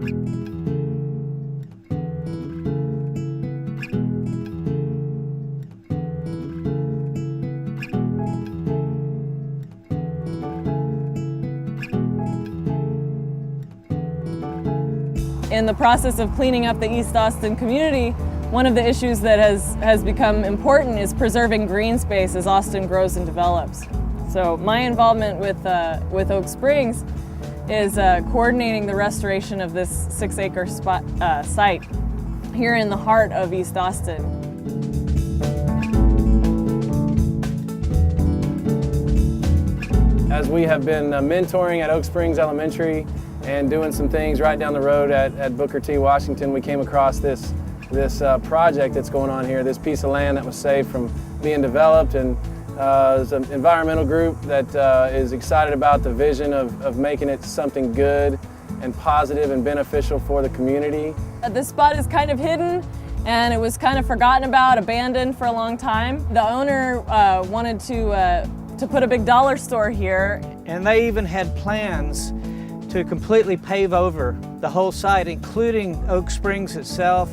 In the process of cleaning up the East Austin community, one of the issues that has become important is preserving green space as Austin grows and develops. So my involvement with Oak Springs is coordinating the restoration of this 6-acre site here in the heart of East Austin. As we have been mentoring at Oak Springs Elementary and doing some things right down the road at Booker T. Washington, we came across this project that's going on here, this piece of land that was saved from being developed, and there's an environmental group that is excited about the vision of making it something good and positive and beneficial for the community. This spot is kind of hidden, and it was kind of forgotten about, abandoned for a long time. The owner wanted to put a big dollar store here. And they even had plans to completely pave over the whole site, including Oak Springs itself,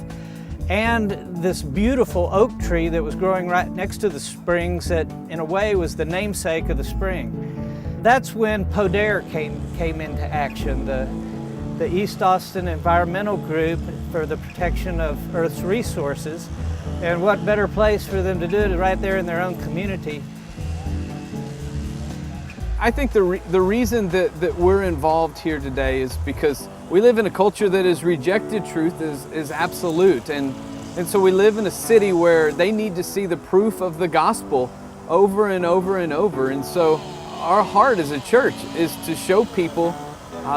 and this beautiful oak tree that was growing right next to the springs that, in a way, was the namesake of the spring. That's when PODER came into action, the East Austin Environmental Group for the Protection of Earth's Resources. And what better place for them to do it right there in their own community. I think the reason that we're involved here today is because we live in a culture that has rejected truth as absolute. And so we live in a city where they need to see the proof of the gospel over and over and over. And so our heart as a church is to show people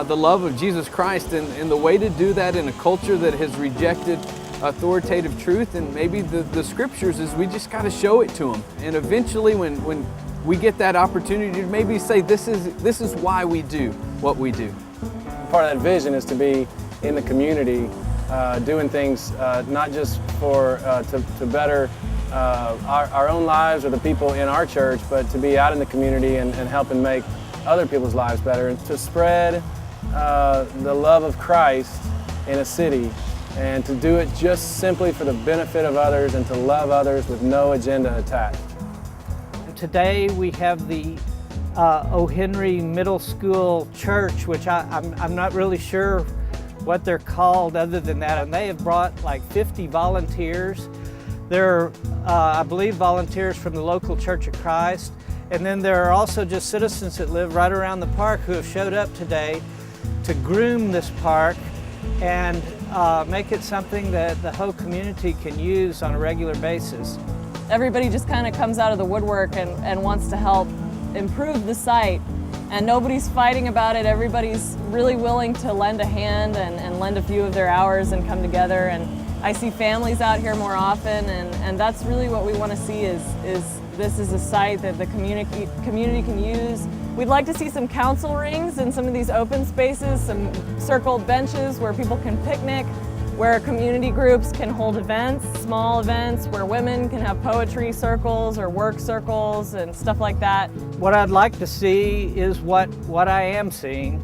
the love of Jesus Christ. And the way to do that in a culture that has rejected authoritative truth and maybe the scriptures is we just got to show it to them. And eventually when we get that opportunity to maybe say this is why we do what we do. Part of that vision is to be in the community, doing things not just to better our own lives or the people in our church, but to be out in the community and helping make other people's lives better, and to spread the love of Christ in a city, and to do it just simply for the benefit of others and to love others with no agenda attached. Today we have the O. Henry Middle School Church, which I'm not really sure what they're called other than that, and they have brought like 50 volunteers. They're, I believe, volunteers from the local Church of Christ, and then there are also just citizens that live right around the park who have showed up today to groom this park and make it something that the whole community can use on a regular basis. Everybody just kind of comes out of the woodwork and wants to help improve the site, and nobody's fighting about it. Everybody's really willing to lend a hand and lend a few of their hours and come together. And I see families out here more often, and that's really what we want to see is this is a site that the community can use. We'd like to see some council rings in some of these open spaces, some circled benches where people can picnic, where community groups can hold events, small events, where women can have poetry circles or work circles and stuff like that. What I'd like to see is what I am seeing,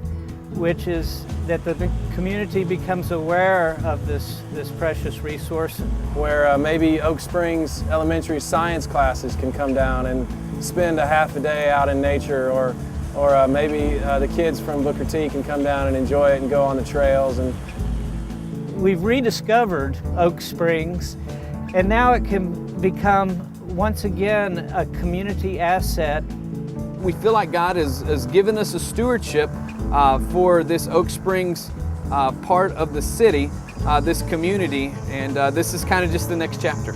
which is that the community becomes aware of this precious resource. Where maybe Oak Springs Elementary science classes can come down and spend a half a day out in nature, or maybe the kids from Booker T can come down and enjoy it and go on the trails. And we've rediscovered Oak Springs, and now it can become, once again, a community asset. We feel like God has given us a stewardship for this Oak Springs part of the city, this community, and this is kind of just the next chapter.